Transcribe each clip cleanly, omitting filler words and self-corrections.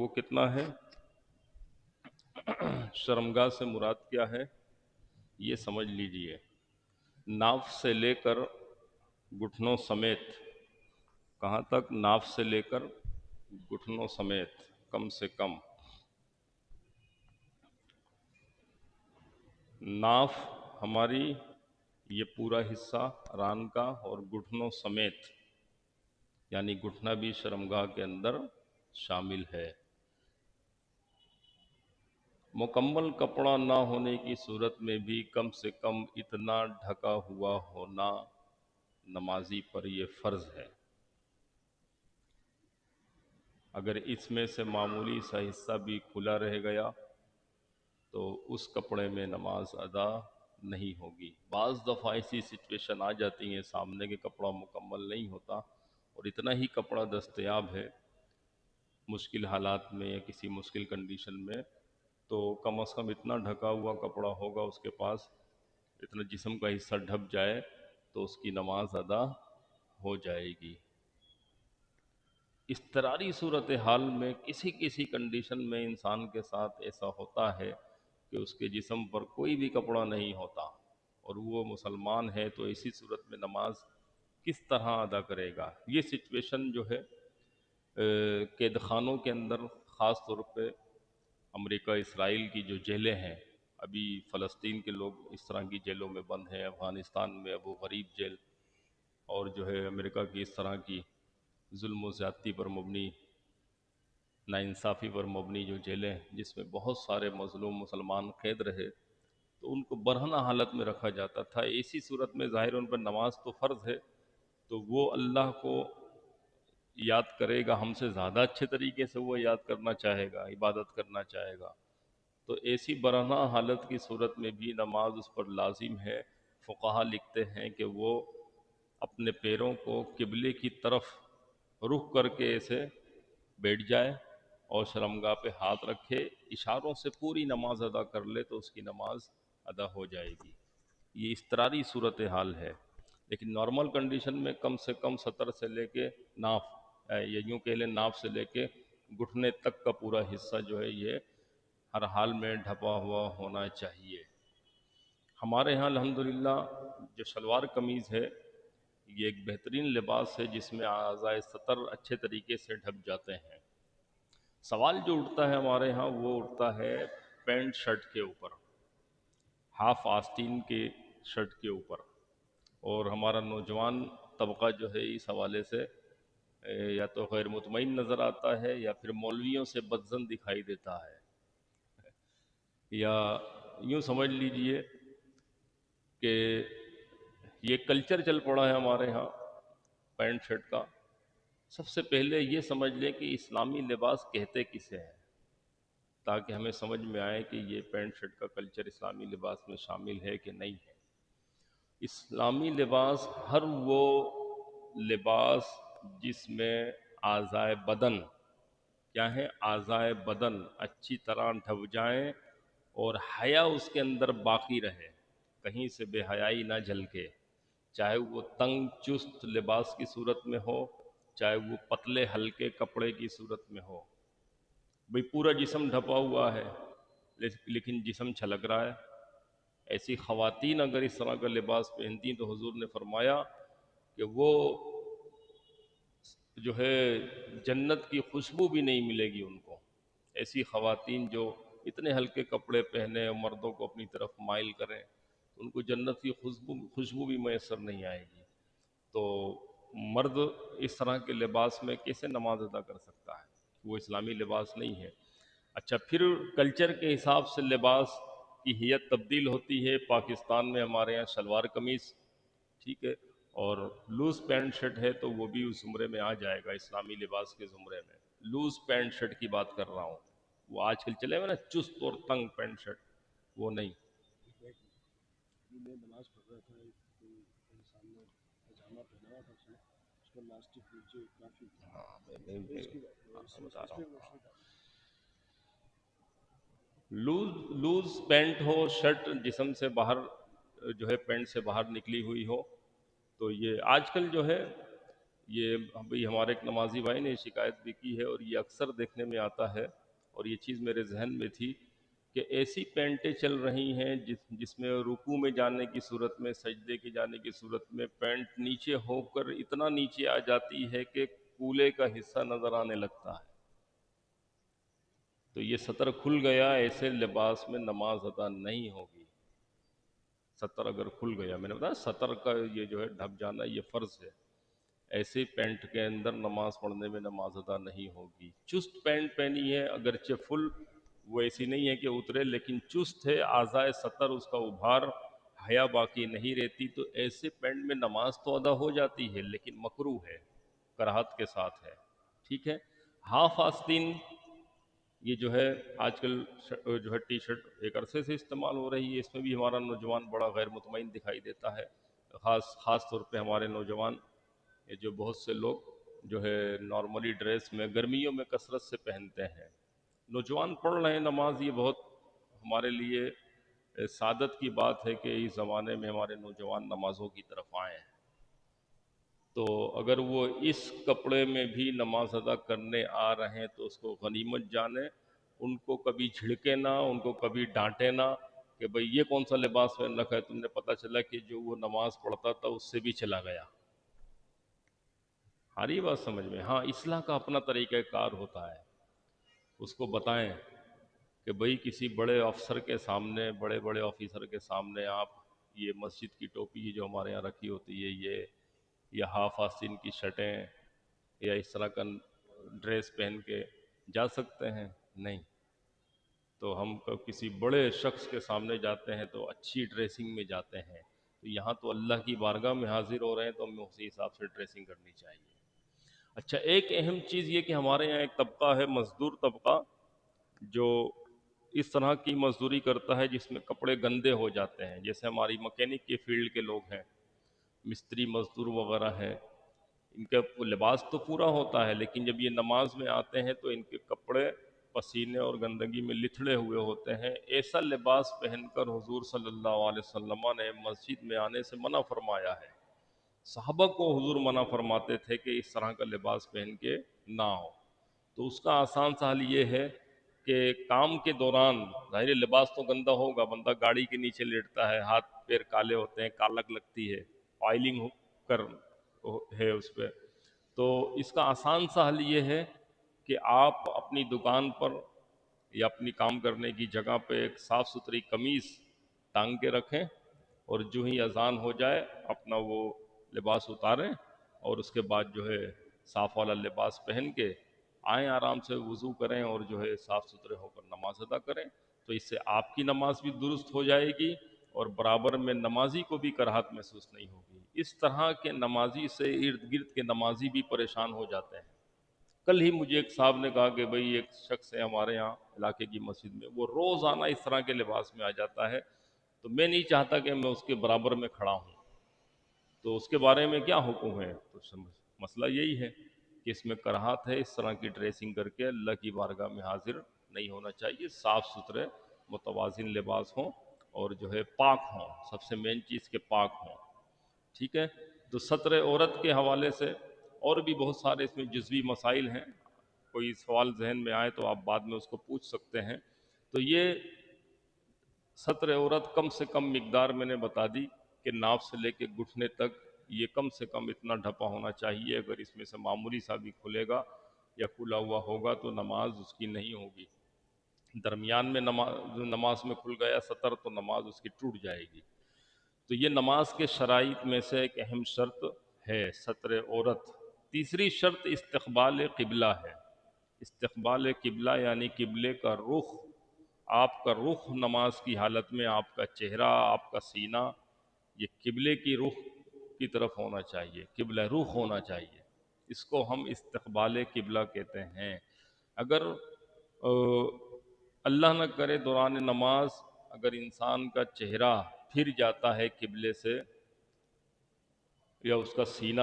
وہ کتنا ہے؟ شرمگاہ سے مراد کیا ہے یہ سمجھ لیجئے، ناف سے لے کر گھٹنوں سمیت، کہاں تک؟ ناف سے لے کر گھٹنوں سمیت کم سے کم، ناف ہماری یہ پورا حصہ ران کا اور گھٹنوں سمیت، یعنی گھٹنا بھی شرمگاہ کے اندر شامل ہے۔ مکمل کپڑا نہ ہونے کی صورت میں بھی کم سے کم اتنا ڈھکا ہوا ہونا نمازی پر یہ فرض ہے۔ اگر اس میں سے معمولی سا حصہ بھی کھلا رہ گیا تو اس کپڑے میں نماز ادا نہیں ہوگی۔ بعض دفعہ ایسی سچویشن آ جاتی ہیں سامنے کے کپڑا مکمل نہیں ہوتا اور اتنا ہی کپڑا دستیاب ہے مشکل حالات میں یا کسی مشکل کنڈیشن میں، تو کم از کم اتنا ڈھکا ہوا کپڑا ہوگا اس کے پاس، اتنا جسم کا حصہ ڈھک جائے تو اس کی نماز ادا ہو جائے گی۔ اضطراری صورتحال میں کسی کسی کنڈیشن میں انسان کے ساتھ ایسا ہوتا ہے کہ اس کے جسم پر کوئی بھی کپڑا نہیں ہوتا اور وہ مسلمان ہے، تو ایسی صورت میں نماز کس طرح ادا کرے گا؟ یہ سچویشن جو ہے قید خانوں کے اندر، خاص طور پہ امریکہ اسرائیل کی جو جیلیں ہیں، ابھی فلسطین کے لوگ اس طرح کی جیلوں میں بند ہیں، افغانستان میں ابو غریب جیل، اور جو ہے امریکہ کی اس طرح کی ظلم و زیادتی پر مبنی، ناانصافی پر مبنی جو جیلیں جس میں بہت سارے مظلوم مسلمان قید رہے، تو ان کو برہنہ حالت میں رکھا جاتا تھا۔ ایسی صورت میں ظاہر ان پر نماز تو فرض ہے، تو وہ اللہ کو یاد کرے گا، ہم سے زیادہ اچھے طریقے سے وہ یاد کرنا چاہے گا، عبادت کرنا چاہے گا، تو ایسی برہنہ حالت کی صورت میں بھی نماز اس پر لازم ہے۔ فقہا لکھتے ہیں کہ وہ اپنے پیروں کو قبلے کی طرف رخ کر کے ایسے بیٹھ جائے اور شرمگاہ پہ ہاتھ رکھے، اشاروں سے پوری نماز ادا کر لے تو اس کی نماز ادا ہو جائے گی۔ یہ اضطراری صورتحال ہے، لیکن نارمل کنڈیشن میں کم سے کم سطر سے لے کے ناف، یا یوں کہہ لیں ناف سے لے کے گھٹنے تک کا پورا حصہ جو ہے یہ ہر حال میں ڈھپا ہوا ہونا چاہیے۔ ہمارے ہاں الحمدللہ جو شلوار قمیض ہے یہ ایک بہترین لباس ہے جس میں اعضائے سطر اچھے طریقے سے ڈھک جاتے ہیں۔ سوال جو اٹھتا ہے ہمارے ہاں وہ اٹھتا ہے پینٹ شرٹ کے اوپر، ہاف آستین کے شرٹ کے اوپر، اور ہمارا نوجوان طبقہ جو ہے اس حوالے سے یا تو غیر مطمئن نظر آتا ہے یا پھر مولویوں سے بدظن دکھائی دیتا ہے، یا یوں سمجھ لیجئے کہ یہ کلچر چل پڑا ہے ہمارے ہاں پینٹ شرٹ کا۔ سب سے پہلے یہ سمجھ لیں کہ اسلامی لباس کہتے کسے ہیں، تاکہ ہمیں سمجھ میں آئے کہ یہ پینٹ شرٹ کا کلچر اسلامی لباس میں شامل ہے کہ نہیں ہے۔ اسلامی لباس ہر وہ لباس جس میں اعضائے بدن، کیا ہے؟ اعضائے بدن اچھی طرح ڈھک جائیں اور حیا اس کے اندر باقی رہے، کہیں سے بے حیائی نہ جھلکے، چاہے وہ تنگ چست لباس کی صورت میں ہو، چاہے وہ پتلے ہلکے کپڑے کی صورت میں ہو۔ بھئی پورا جسم ڈھپا ہوا ہے لیکن جسم چھلک رہا ہے، ایسی خواتین اگر اس طرح کا لباس پہنتی تو حضور نے فرمایا کہ وہ جو ہے جنت کی خوشبو بھی نہیں ملے گی ان کو۔ ایسی خواتین جو اتنے ہلکے کپڑے پہنے اور مردوں کو اپنی طرف مائل کریں تو ان کو جنت کی خوشبو بھی میسر نہیں آئے گی۔ تو مرد اس طرح کے لباس میں کیسے نماز ادا کر سکتا ہے؟ وہ اسلامی لباس نہیں ہے۔ اچھا، پھر کلچر کے حساب سے لباس کی حیت تبدیل ہوتی ہے۔ پاکستان میں ہمارے یہاں شلوار قمیض ٹھیک ہے، اور لوز پینٹ شرٹ ہے تو وہ بھی اس زمرے میں آ جائے گا، اسلامی لباس کے زمرے میں۔ لوز پینٹ شرٹ کی بات کر رہا ہوں، وہ آج کل چلے ہوئے نا چست اور تنگ پینٹ شرٹ، وہ نہیں۔ میں نماز پڑھ رہا تھا، تو انسان نے پاجامہ پہنا ہوا تھا، اس کا لاسٹک نیچے کافی بتا رہا ہوں، لوز پینٹ ہو، شرٹ جسم سے باہر جو ہے پینٹ سے باہر نکلی ہوئی ہو، تو یہ آج کل جو ہے یہ ابھی ہمارے ایک نمازی بھائی نے شکایت بھی کی ہے، اور یہ اکثر دیکھنے میں آتا ہے، اور یہ چیز میرے ذہن میں تھی کہ ایسی پینٹیں چل رہی ہیں جس میں رکوع میں جانے کی صورت میں، سجدے کی جانے کی صورت میں پینٹ نیچے ہو کر اتنا نیچے آ جاتی ہے کہ کولے کا حصہ نظر آنے لگتا ہے۔ تو یہ سطر کھل گیا، ایسے لباس میں نماز ادا نہیں ہوگی۔ سطر اگر کھل گیا، میں نے بتایا سطر کا یہ جو ہے ڈھک جانا یہ فرض ہے، ایسے پینٹ کے اندر نماز پڑھنے میں نماز ادا نہیں ہوگی۔ چست پینٹ پہنی ہے، اگرچہ فل وہ ایسی نہیں ہے کہ اترے، لیکن چست ہے، اعضائے سطر اس کا ابھار حیا باقی نہیں رہتی، تو ایسے پینٹ میں نماز تو ادا ہو جاتی ہے لیکن مکروہ ہے، کراہت کے ساتھ ہے۔ ٹھیک ہے۔ ہاف آستین یہ جو ہے آج کل جو ہے ٹی شرٹ ایک عرصے سے استعمال ہو رہی ہے، اس میں بھی ہمارا نوجوان بڑا غیر مطمئن دکھائی دیتا ہے، خاص طور پہ ہمارے نوجوان، یہ جو بہت سے لوگ جو ہے نارملی ڈریس میں گرمیوں میں کثرت سے پہنتے ہیں۔ نوجوان پڑھ رہے ہیں نماز، یہ بہت ہمارے لیے سعادت کی بات ہے کہ اس زمانے میں ہمارے نوجوان نمازوں کی طرف آئے ہیں۔ تو اگر وہ اس کپڑے میں بھی نماز ادا کرنے آ رہے ہیں تو اس کو غنیمت جانیں، ان کو کبھی جھڑکے نہ، ان کو کبھی ڈانٹے نہ کہ بھئی یہ کون سا لباس پہن رکھا ہے تم نے، پتہ چلا کہ جو وہ نماز پڑھتا تھا اس سے بھی چلا گیا۔ آ رہی بات سمجھ میں؟ ہاں، اصلاح کا اپنا طریقہ کار ہوتا ہے، اس کو بتائیں کہ بھئی کسی بڑے افسر کے سامنے، بڑے بڑے آفیسر کے سامنے آپ یہ مسجد کی ٹوپی جو ہمارے یہاں رکھی ہوتی ہے یہ، یا ہاف آستین کی شرٹیں، یا اس طرح کا ڈریس پہن کے جا سکتے ہیں؟ نہیں۔ تو ہم کسی بڑے شخص کے سامنے جاتے ہیں تو اچھی ڈریسنگ میں جاتے ہیں، تو یہاں تو اللہ کی بارگاہ میں حاضر ہو رہے ہیں تو ہمیں اسی حساب سے ڈریسنگ کرنی چاہیے۔ اچھا، ایک اہم چیز یہ کہ ہمارے یہاں ایک طبقہ ہے مزدور طبقہ، جو اس طرح کی مزدوری کرتا ہے جس میں کپڑے گندے ہو جاتے ہیں، جیسے ہماری مکینک کے فیلڈ کے لوگ ہیں، مستری مزدور وغیرہ ہیں، ان کا لباس تو پورا ہوتا ہے لیکن جب یہ نماز میں آتے ہیں تو ان کے کپڑے پسینے اور گندگی میں لتھڑے ہوئے ہوتے ہیں۔ ایسا لباس پہن کر حضور صلی اللہ علیہ وسلم نے مسجد میں آنے سے منع فرمایا ہے۔ صحابہ کو حضور منع فرماتے تھے کہ اس طرح کا لباس پہن کے نہ ہو۔ تو اس کا آسان سا حل یہ ہے کہ کام کے دوران، ظاہر لباس تو گندا ہوگا، بندہ گاڑی کے نیچے لیٹتا ہے، ہاتھ پیر کالے ہوتے ہیں، کالک لگتی ہے، آئلنگ کر ہے اس پہ، تو اس کا آسان سا حل یہ ہے کہ آپ اپنی دکان پر یا اپنی کام کرنے کی جگہ پہ ایک صاف ستھری قمیص ٹانگ کے رکھیں، اور جو ہی اذان ہو جائے اپنا وہ لباس اتاریں، اور اس کے بعد جو ہے صاف والا لباس پہن کے آئیں، آرام سے وضو کریں اور جو ہے صاف ستھرے ہو کر نماز ادا کریں، تو اس سے آپ کی نماز بھی درست ہو جائے گی اور برابر میں نمازی کو بھی کراہت محسوس نہیں ہوگی۔ اس طرح کے نمازی سے ارد گرد کے نمازی بھی پریشان ہو جاتے ہیں۔ کل ہی مجھے ایک صاحب نے کہا کہ بھئی ایک شخص ہے ہمارے یہاں علاقے کی مسجد میں، وہ روزانہ اس طرح کے لباس میں آ جاتا ہے، تو میں نہیں چاہتا کہ میں اس کے برابر میں کھڑا ہوں، تو اس کے بارے میں کیا حکم ہے؟ تو مسئلہ یہی ہے کہ اس میں کراہت ہے، اس طرح کی ڈریسنگ کر کے اللہ کی بارگاہ میں حاضر نہیں ہونا چاہیے۔ صاف ستھرے متوازن لباس ہوں اور جو ہے پاک ہوں، سب سے مین چیز کہ پاک ہوں۔ ٹھیک ہے۔ تو ستر عورت کے حوالے سے اور بھی بہت سارے اس میں جزوی مسائل ہیں، کوئی سوال ذہن میں آئے تو آپ بعد میں اس کو پوچھ سکتے ہیں۔ تو یہ ستر عورت کم سے کم مقدار میں نے بتا دی کہ ناف سے لے کے گھٹنے تک یہ کم سے کم اتنا ڈھپا ہونا چاہیے، اگر اس میں سے معمولی سا بھی کھلے گا یا کھلا ہوا ہوگا تو نماز اس کی نہیں ہوگی۔ درمیان میں نماز میں کھل گیا سطر تو نماز اس کی ٹوٹ جائے گی۔ تو یہ نماز کے شرائط میں سے ایک اہم شرط ہے ستر عورت۔ تیسری شرط استقبال قبلہ ہے۔ استقبال قبلہ یعنی قبلے کا رخ، آپ کا رخ نماز کی حالت میں، آپ کا چہرہ، آپ کا سینہ یہ قبلے کی رخ کی طرف ہونا چاہیے، قبلہ رخ ہونا چاہیے، اس کو ہم استقبال قبلہ کہتے ہیں۔ اگر اللہ نہ کرے دوران نماز اگر انسان کا چہرہ پھر جاتا ہے قبلے سے، یا اس کا سینہ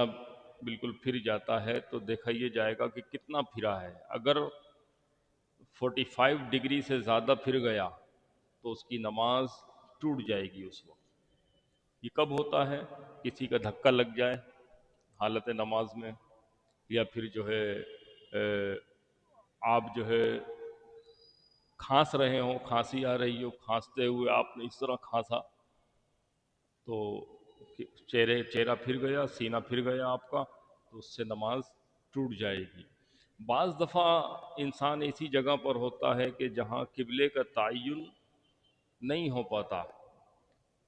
بالکل پھر جاتا ہے، تو دیکھا یہ جائے گا کہ کتنا پھرا ہے۔ اگر 45 ڈگری سے زیادہ پھر گیا تو اس کی نماز ٹوٹ جائے گی اس وقت۔ یہ کب ہوتا ہے؟ کسی کا دھکا لگ جائے حالت نماز میں، یا پھر جو ہے آپ جو ہے کھانس رہے ہوں، کھانسی آ رہی ہو، کھانستے ہوئے آپ نے اس طرح کھانسا تو چہرہ پھر گیا، سینہ پھر گیا آپ کا، تو اس سے نماز ٹوٹ جائے گی۔ بعض دفعہ انسان ایسی جگہ پر ہوتا ہے کہ جہاں قبلے کا تعین نہیں ہو پاتا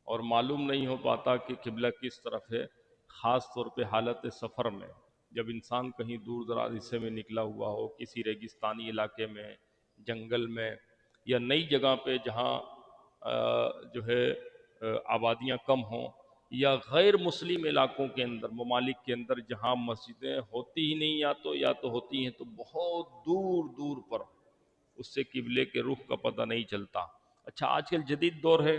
اور معلوم نہیں ہو پاتا کہ قبلہ کس طرف ہے، خاص طور پہ حالت سفر میں، جب انسان کہیں دور دراز حصے میں نکلا ہوا ہو، کسی ریگستانی علاقے میں، جنگل میں، یا نئی جگہ پہ جہاں جو ہے آبادیاں کم ہوں، یا غیر مسلم علاقوں کے اندر، ممالک کے اندر جہاں مسجدیں ہوتی ہی نہیں، یا تو ہوتی ہیں تو بہت دور دور پر، اس سے قبلے کے رخ کا پتہ نہیں چلتا۔ اچھا، آج کل جدید دور ہے،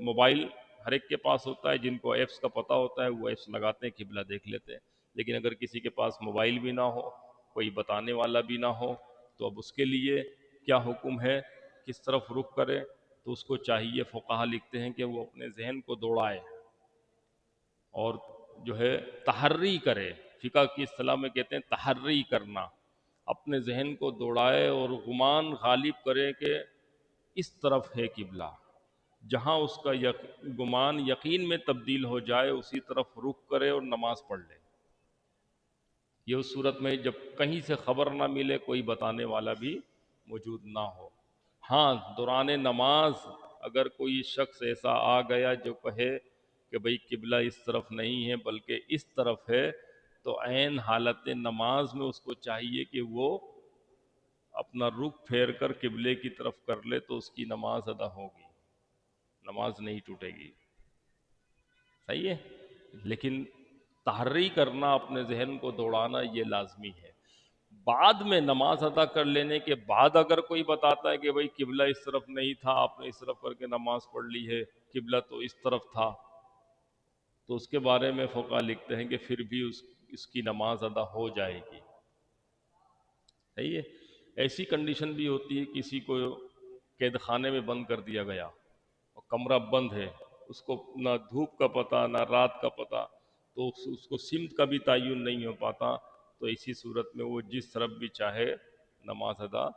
موبائل ہر ایک کے پاس ہوتا ہے، جن کو ایپس کا پتہ ہوتا ہے وہ ایپس لگاتے ہیں، قبلہ دیکھ لیتے ہیں۔ لیکن اگر کسی کے پاس موبائل بھی نہ ہو، کوئی بتانے والا بھی نہ ہو، تو اب اس کے لیے کیا حکم ہے، کس طرف رخ کرے؟ تو اس کو چاہیے، فقہا لکھتے ہیں کہ وہ اپنے ذہن کو دوڑائے اور جو ہے تحری کرے۔ فقہ کی اصطلاح میں کہتے ہیں تحری کرنا، اپنے ذہن کو دوڑائے اور گمان غالب کرے کہ اس طرف ہے قبلہ، جہاں اس کا گمان یقین میں تبدیل ہو جائے اسی طرف رخ کرے اور نماز پڑھ لے۔ یہ اس صورت میں جب کہیں سے خبر نہ ملے، کوئی بتانے والا بھی موجود نہ ہو۔ ہاں، دوران نماز اگر کوئی شخص ایسا آ گیا جو کہے کہ بھئی قبلہ اس طرف نہیں ہے بلکہ اس طرف ہے، تو عین حالت نماز میں اس کو چاہیے کہ وہ اپنا رخ پھیر کر قبلے کی طرف کر لے، تو اس کی نماز ادا ہوگی، نماز نہیں ٹوٹے گی۔ صحیح ہے؟ لیکن تحری کرنا، اپنے ذہن کو دوڑانا، یہ لازمی ہے۔ بعد میں نماز ادا کر لینے کے بعد اگر کوئی بتاتا ہے کہ بھئی قبلہ اس طرف نہیں تھا، آپ نے اس طرف کر کے نماز پڑھ لی ہے، قبلہ تو اس طرف تھا، تو اس کے بارے میں فقہا لکھتے ہیں کہ پھر بھی اس کی نماز ادا ہو جائے گی۔ صحیح ہے؟ ایسی کنڈیشن بھی ہوتی ہے، کسی کو قید خانے میں بند کر دیا گیا اور کمرہ بند ہے، اس کو نہ دھوپ کا پتہ نہ رات کا پتہ، تو اس کو سمت کا بھی تعین نہیں ہو پاتا، تو اسی صورت میں وہ جس طرف بھی چاہے نماز ادا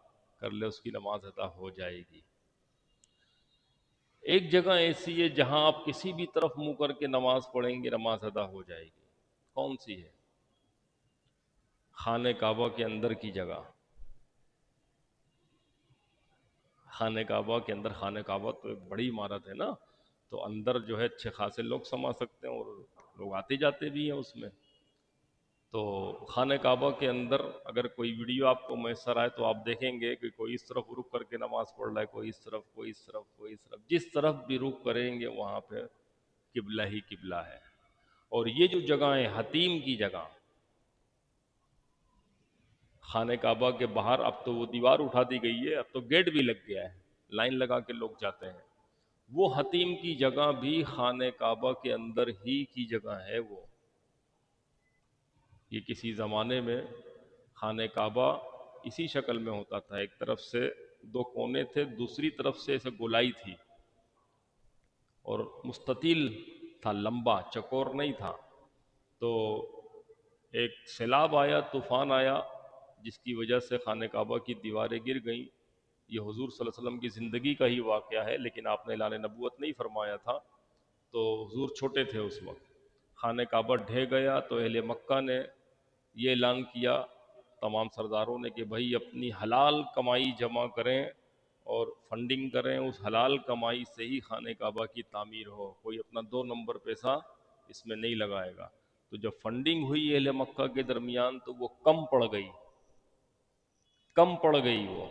کر لے، اس کی نماز ادا ہو جائے گی۔ ایک جگہ ایسی ہے جہاں آپ کسی بھی طرف منہ کر کے نماز پڑھیں گے، نماز ادا ہو جائے گی۔ کون سی ہے؟ خانہ کعبہ کے اندر کی جگہ۔ خانہ کعبہ کے اندر، خانہ کعبہ تو ایک بڑی عمارت ہے نا، تو اندر جو ہے اچھے خاصے لوگ سما سکتے ہیں اور لوگ آتے جاتے بھی ہیں اس میں۔ تو خانہ کعبہ کے اندر اگر کوئی ویڈیو آپ کو میسر آئے تو آپ دیکھیں گے کہ کوئی اس طرف رخ کر کے نماز پڑھ رہا ہے، کوئی اس طرف، کوئی اس طرف، کوئی اس طرف، جس طرف بھی رخ کریں گے وہاں پہ قبلہ ہی قبلہ ہے۔ اور یہ جو جگہیں، حتیم کی جگہ، خانہ کعبہ کے باہر اب تو وہ دیوار اٹھا دی گئی ہے، اب تو گیٹ بھی لگ گیا ہے، لائن لگا کے لوگ جاتے ہیں۔ وہ حتیم کی جگہ بھی خانہ کعبہ کے اندر ہی کی جگہ ہے۔ وہ یہ کسی زمانے میں خانہ کعبہ اسی شکل میں ہوتا تھا، ایک طرف سے دو کونے تھے، دوسری طرف سے ایسے گولائی تھی اور مستطیل تھا، لمبا، چکور نہیں تھا۔ تو ایک سیلاب آیا، طوفان آیا، جس کی وجہ سے خانہ کعبہ کی دیواریں گر گئیں۔ یہ حضور صلی اللہ علیہ وسلم کی زندگی کا ہی واقعہ ہے، لیکن آپ نے اعلان نبوت نہیں فرمایا تھا، تو حضور چھوٹے تھے اس وقت۔ خانہ کعبہ ڈھہ گیا تو اہل مکہ نے یہ اعلان کیا، تمام سرداروں نے، کہ بھائی اپنی حلال کمائی جمع کریں اور فنڈنگ کریں، اس حلال کمائی سے ہی خانہ کعبہ کی تعمیر ہو، کوئی اپنا 2 نمبر پیسہ اس میں نہیں لگائے گا۔ تو جب فنڈنگ ہوئی اہل مکہ کے درمیان تو وہ کم پڑ گئی، وہ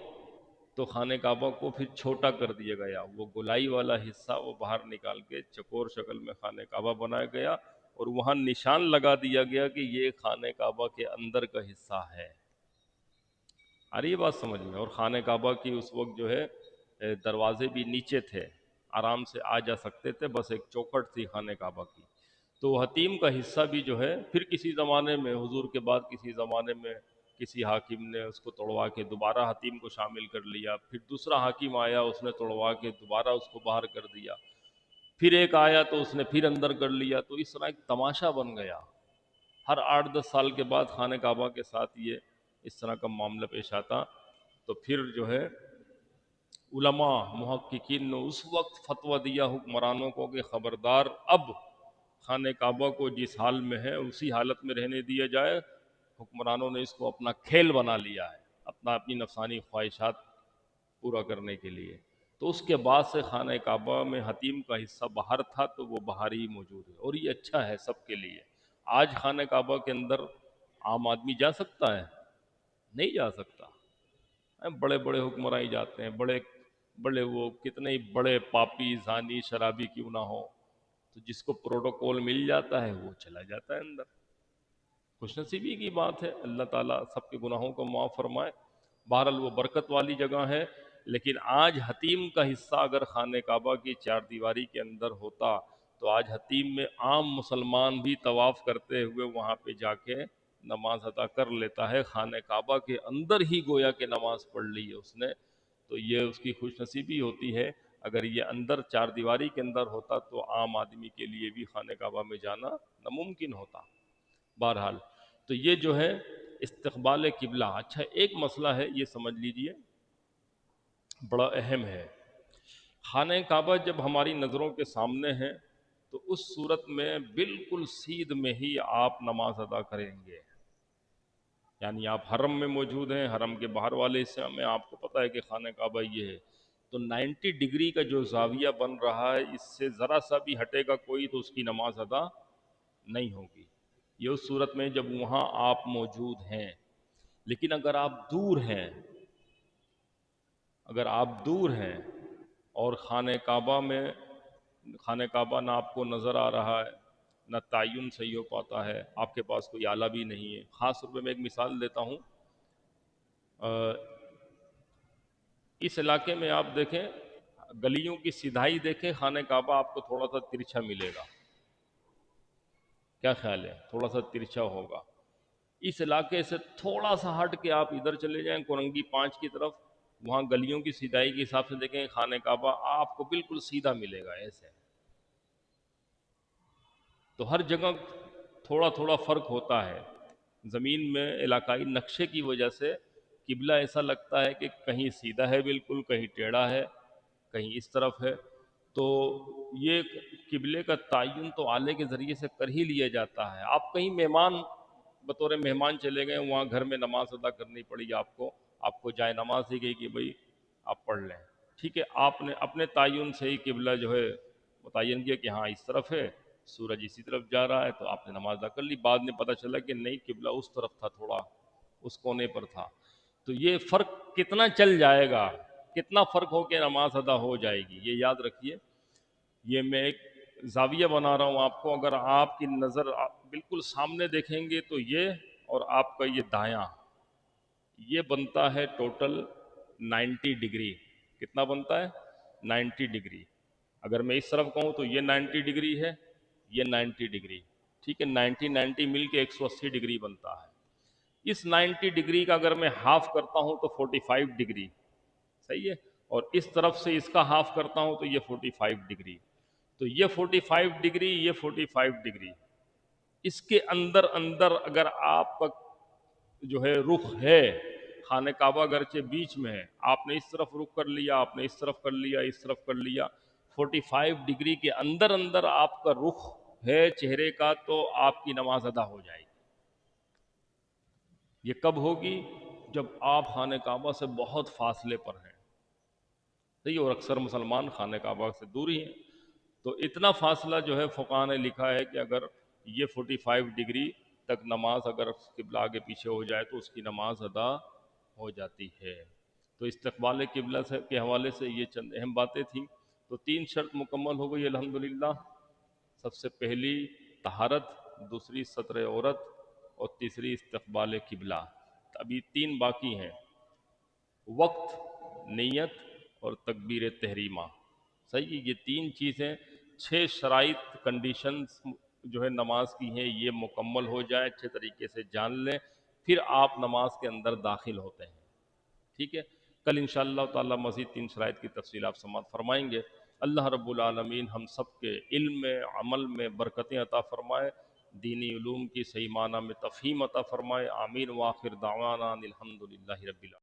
تو خانہ کعبہ کو پھر چھوٹا کر دیا گیا، وہ گولائی والا حصہ وہ باہر نکال کے چکور شکل میں خانہ کعبہ بنایا گیا، اور وہاں نشان لگا دیا گیا کہ یہ خانہ کعبہ کے اندر کا حصہ ہے۔ آ رہی ہے بات سمجھ میں؟ اور خانہ کعبہ کی اس وقت جو ہے دروازے بھی نیچے تھے، آرام سے آ جا سکتے تھے، بس ایک چوکھٹ تھی خانہ کعبہ کی۔ تو حتیم کا حصہ بھی جو ہے پھر کسی زمانے میں، حضور کے بعد کسی زمانے میں کسی حاکم نے اس کو توڑوا کے دوبارہ حتیم کو شامل کر لیا، پھر دوسرا حاکم آیا، اس نے توڑوا کے دوبارہ اس کو باہر کر دیا، پھر ایک آیا تو اس نے پھر اندر کر لیا، تو اس طرح ایک تماشا بن گیا۔ ہر 8-10 سال کے بعد خانہ کعبہ کے ساتھ یہ اس طرح کا معاملہ پیش آتا، تو پھر جو ہے علماء محققین نے اس وقت فتویٰ دیا حکمرانوں کو کہ خبردار، اب خانہ کعبہ کو جس حال میں ہے اسی حالت میں رہنے دیا جائے۔ حکمرانوں نے اس کو اپنا کھیل بنا لیا ہے، اپنی نفسانی خواہشات پورا کرنے کے لیے۔ تو اس کے بعد سے خانہ کعبہ میں حتیم کا حصہ باہر تھا تو وہ باہر ہی موجود ہے، اور یہ اچھا ہے سب کے لیے۔ آج خانہ کعبہ کے اندر عام آدمی جا سکتا ہے؟ نہیں جا سکتا۔ بڑے بڑے حکمراں ہی جاتے ہیں، بڑے بڑے، وہ کتنے ہی بڑے پاپی زانی شرابی کیوں نہ ہو، تو جس کو پروٹوکول مل جاتا ہے وہ چلا جاتا ہے اندر۔ خوش نصیبی کی بات ہے، اللہ تعالیٰ سب کے گناہوں کو معاف فرمائے۔ بہرحال وہ برکت والی جگہ ہے، لیکن آج حتیم کا حصہ اگر خانہ کعبہ کی چار دیواری کے اندر ہوتا تو آج حتیم میں عام مسلمان بھی طواف کرتے ہوئے وہاں پہ جا کے نماز ادا کر لیتا ہے، خانہ کعبہ کے اندر ہی گویا کہ نماز پڑھ لی ہے اس نے۔ تو یہ اس کی خوش نصیبی ہوتی ہے۔ اگر یہ اندر چار دیواری کے اندر ہوتا تو عام آدمی کے لیے بھی خانہ کعبہ میں جانا ناممکن ہوتا۔ بہرحال تو یہ جو ہے استقبال قبلہ، اچھا ایک مسئلہ ہے یہ سمجھ لیجئے، بڑا اہم ہے۔ خانہ کعبہ جب ہماری نظروں کے سامنے ہے تو اس صورت میں بالکل سیدھ میں ہی آپ نماز ادا کریں گے، یعنی آپ حرم میں موجود ہیں، حرم کے باہر والے حصے میں آپ کو پتہ ہے کہ خانہ کعبہ یہ ہے، تو 90 ڈگری کا جو زاویہ بن رہا ہے اس سے ذرا سا بھی ہٹے گا کوئی تو اس کی نماز ادا نہیں ہوگی۔ یہ اس صورت میں جب وہاں آپ موجود ہیں۔ لیکن اگر آپ دور ہیں، اگر آپ دور ہیں اور خانہ کعبہ نہ آپ کو نظر آ رہا ہے، نہ تعین صحیح ہو پاتا ہے، آپ کے پاس کوئی آلہ بھی نہیں ہے۔ خاص طور پہ میں ایک مثال دیتا ہوں، اس علاقے میں آپ دیکھیں گلیوں کی سیدھائی دیکھیں، خانہ کعبہ آپ کو تھوڑا سا ترچھا ملے گا، کیا خیال ہے؟ تھوڑا سا ترچھا ہوگا۔ اس علاقے سے تھوڑا سا ہٹ کے آپ ادھر چلے جائیں کورنگی 5 کی طرف، وہاں گلیوں کی سیدھائی کے حساب سے دیکھیں خانہ کعبہ آپ کو بالکل سیدھا ملے گا ایسے۔ تو ہر جگہ تھوڑا تھوڑا فرق ہوتا ہے، زمین میں علاقائی نقشے کی وجہ سے قبلہ ایسا لگتا ہے کہ کہیں سیدھا ہے بالکل، کہیں ٹیڑھا ہے، کہیں اس طرف ہے۔ تو یہ قبلے کا تعین تو آلے کے ذریعے سے کر ہی لیا جاتا ہے۔ آپ کہیں بطور مہمان چلے گئے، وہاں گھر میں نماز ادا کرنی پڑی آپ کو جائے نماز دی گئی کہ بھئی آپ پڑھ لیں، ٹھیک ہے، آپ نے اپنے تعین سے ہی قبلہ جو ہے متعین کیا کہ ہاں اس طرف ہے، سورج اسی طرف جا رہا ہے، تو آپ نے نماز ادا کر لی۔ بعد میں پتہ چلا کہ نہیں، قبلہ اس طرف تھا، تھوڑا اس کونے پر تھا۔ تو یہ فرق کتنا چل جائے گا، کتنا فرق ہو کے نماز ادا ہو جائے گی، یہ یاد رکھیے۔ یہ میں ایک زاویہ بنا رہا ہوں آپ کو، اگر آپ کی نظر بالکل سامنے دیکھیں گے تو یہ اور آپ کا یہ دایاں، یہ بنتا ہے ٹوٹل 90 ڈگری۔ کتنا بنتا ہے؟ 90 ڈگری۔ اگر میں اس طرف کہوں تو یہ 90 ڈگری ہے، یہ 90 ڈگری، ٹھیک ہے، 90 مل کے 180 ڈگری بنتا ہے۔ اس 90 ڈگری کا اگر میں ہاف کرتا ہوں تو 45 ڈگری، صحیح ہے، اور اس طرف سے اس کا ہاف کرتا ہوں تو یہ 45 ڈگری۔ تو یہ 45 ڈگری، یہ 45 ڈگری، اس کے اندر اگر آپ کا جو ہے رخ ہے، خانہ کعبہ اگرچہ بیچ میں ہے، آپ نے اس طرف رخ کر لیا، آپ نے اس طرف کر لیا، اس طرف کر لیا، 45 ڈگری کے اندر آپ کا رخ ہے چہرے کا، تو آپ کی نماز ادا ہو جائے گی۔ یہ کب ہوگی؟ جب آپ خانہ کعبہ سے بہت فاصلے پر ہیں، صحیح، اور اکثر مسلمان خانہ کعبہ سے دور ہی ہیں۔ تو اتنا فاصلہ جو ہے فقہاء نے لکھا ہے کہ اگر یہ 45 ڈگری تک نماز اگر قبلہ آگے پیچھے ہو جائے تو اس کی نماز ادا ہو جاتی ہے۔ تو استقبال قبلہ کے حوالے سے یہ چند اہم باتیں تھیں۔ تو 3 شرط مکمل ہو گئی الحمدللہ۔ سب سے پہلی طہارت، دوسری ستر عورت، اور تیسری استقبال قبلہ۔ ابھی 3 باقی ہیں، وقت، نیت اور تکبیر تحریمہ، صحیح، یہ 3 چیزیں، 6 شرائط کنڈیشنز جو ہے نماز کی ہیں، یہ مکمل ہو جائے، اچھے طریقے سے جان لیں، پھر آپ نماز کے اندر داخل ہوتے ہیں، ٹھیک ہے۔ کل انشاءاللہ تعالی مزید 3 شرائط کی تفصیل آپ سماعت فرمائیں گے۔ اللہ رب العالمین ہم سب کے علم میں، عمل میں برکتیں عطا فرمائے، دینی علوم کی صحیح معنی میں تفہیم عطا فرمائے. آمین. وآخر دعوانا الحمدللہ رب العالمین.